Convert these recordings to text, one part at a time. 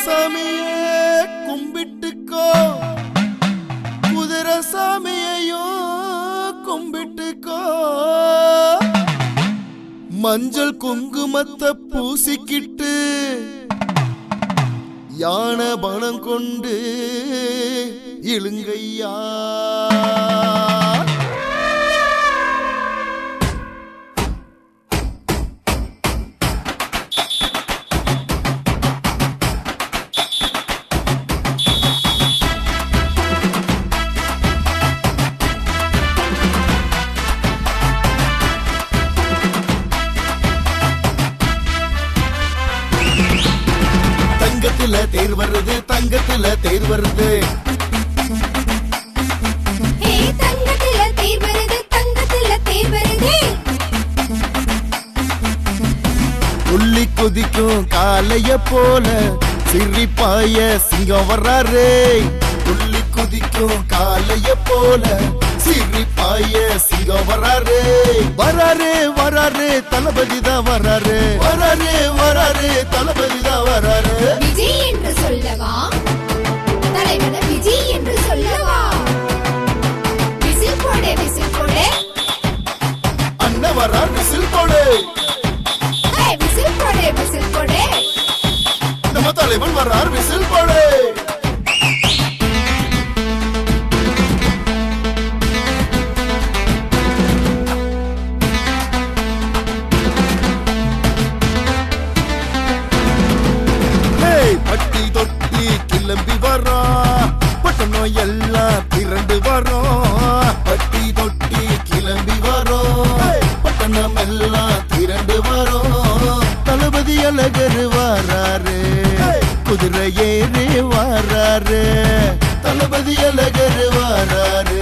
சாமியே கும்பிட்டுக்கோ, குதிரை சாமியையோ கும்பிட்டுக்கோ, மஞ்சள் குங்குமத்தை பூசிக்கிட்டு யானை பணம் கொண்டு இழுங்கையா. தங்கத்துல தேர் வருது, தங்கத்துல தேர் வருது, தங்கத்துல தேர் வருது, தங்கத்துல தேர் வருது. துள்ளி குதிக்கும் காளைய போல சிரிப்பாய சிங்கம் வர்றாரே. துள்ளி குதிக்கும் காளைய போல சிரிப்பாய சிங்கம் வர்றாரே. வராரே வராரே தளபதி தான் வராரு, வராரே வராரே தளபதி தான் வராரு. விஜய் என்று சொல்லவா, தலைவன விஜய் என்று சொல்லவா, விசில் போடு விசில் போடு, அண்ணன் வரார் விசில் போடு, விசில் போடு விசில் போடு, நம்ம தலைவன் வரார் விசில் போடு. பட்டி தொட்டி கிளம்பி வரோம், பட்டணம் எல்லாம் திரண்டு வரோம். பட்டி தொட்டி கிளம்பி வரோம், பட்டணம் எல்லாம் திரண்டு வரோம். தளபதி அழகர் வாராரு, குதிரை ஏறி வாராரு. தளபதி அழகர் வாராரு,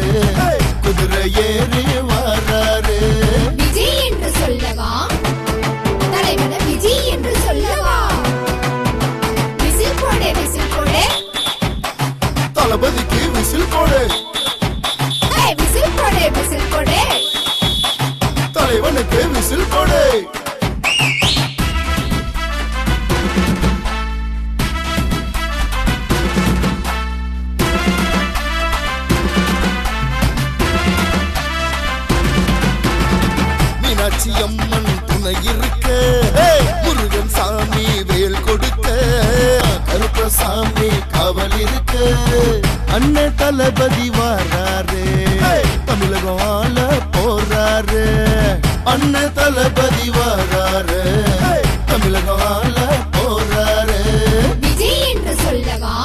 குதிரை ஏறி வாராரு. விஜய் என்று சொல்லவா, தலைவன விஜய் என்று சொல்லவா, விசில் போடு விசில் போடு, தளபதிக்கு விசில் போடு, விசில் போடு விசில் போடு, தலைவனுக்கு விசில் போடு. மீனாட்சி அம்மன் துணை இருக்க, முருகன் சாமி வேல் கொடுக்க, கருப்பசாமி காவல் இருக்க. அண்ணன் தளபதி வராரு, தமிழகம் ஆள போறாரு. அண்ணன் தளபதி வராரு, தமிழகம் ஆள போறாரு. விஜய் என்று சொல்லவா,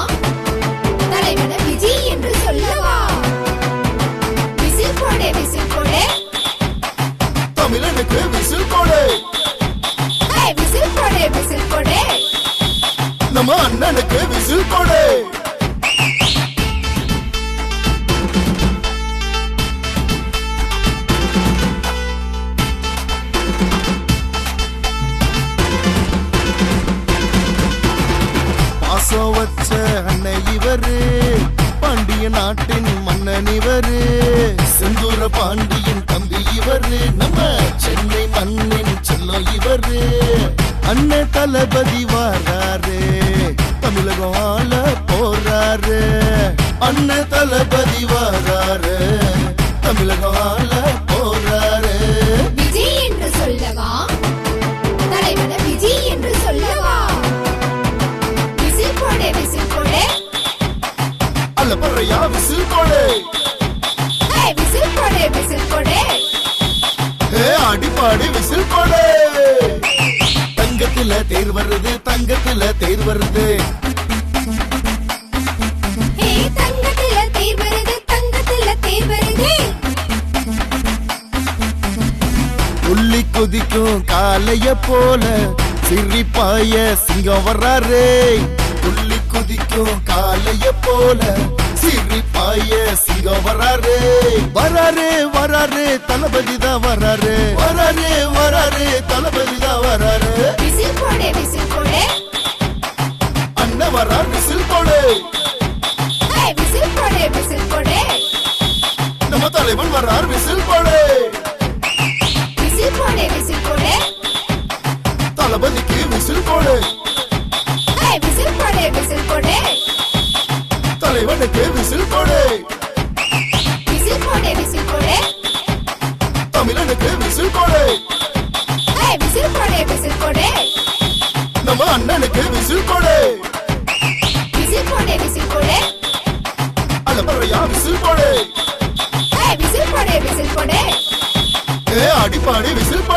தலைவன விஜய் என்று சொல்லவா, விசில் போடு விசில் போடு, தமிழனுக்கு விசில் போடு, விசில் போடு விசில் போடு, நம்ம அண்ணனுக்கு விசில் போடு. பாசம் வச்ச அண்ணன் இவரு, பாண்டிய நாட்டின் மன்னன் இவரு, செந்தூர பாண்டியன் தம்பி இவரு, நம்ம சென்னை மண்ணின் செல்லம் இவரு. அண்ணன் தளபதி வராரு, தமிழகம் ஆள போறாரு. அண்ணன் தளபதி வராரு, தமிழகம் ஆள போறாரு. விஜய் என்று சொல்லவா, தலைவன விஜய் என்று சொல்லவா, விசில் போடு விசில் போடு, அல்ல பறையா விசில் போடு, விசில் போடு விசில் போடு, அடிப்பாடி விசில் போடு. தங்கத்துல தேர் வருது, தங்கத்துல தேர் வருது, தங்கத்துல தேர் வருது, தங்கத்துல தேர் வருது. துள்ளி குதிக்கும் காளைய போல சிரிப்பாய சிங்கம் வர்றாரே. துள்ளி குதிக்கும் காளைய போல சிரிப்பாய சிங்கம் வர்றாரே. வராரே வராரே தளபதி தான் வராரு, வராரே வராரே தளபதி தான் வராரு. விசில் போடு விசில் போடு, அண்ணன் வரார் விசில் போடு, விசில் போடு விசில் போடு, நம்ம தலைவன் வரார் விசில் போடு. விசில் போடு விசில் போடு, தளபதிக்கு விசில் போடு, விசில் போடு விசில் அண்ணனுக்கு விசில் போடு விசில் போடு விசில் போடு அலப்பறையா விசில் போடு விசில் போடு விசில் போடு அடிப்பாடி விசில்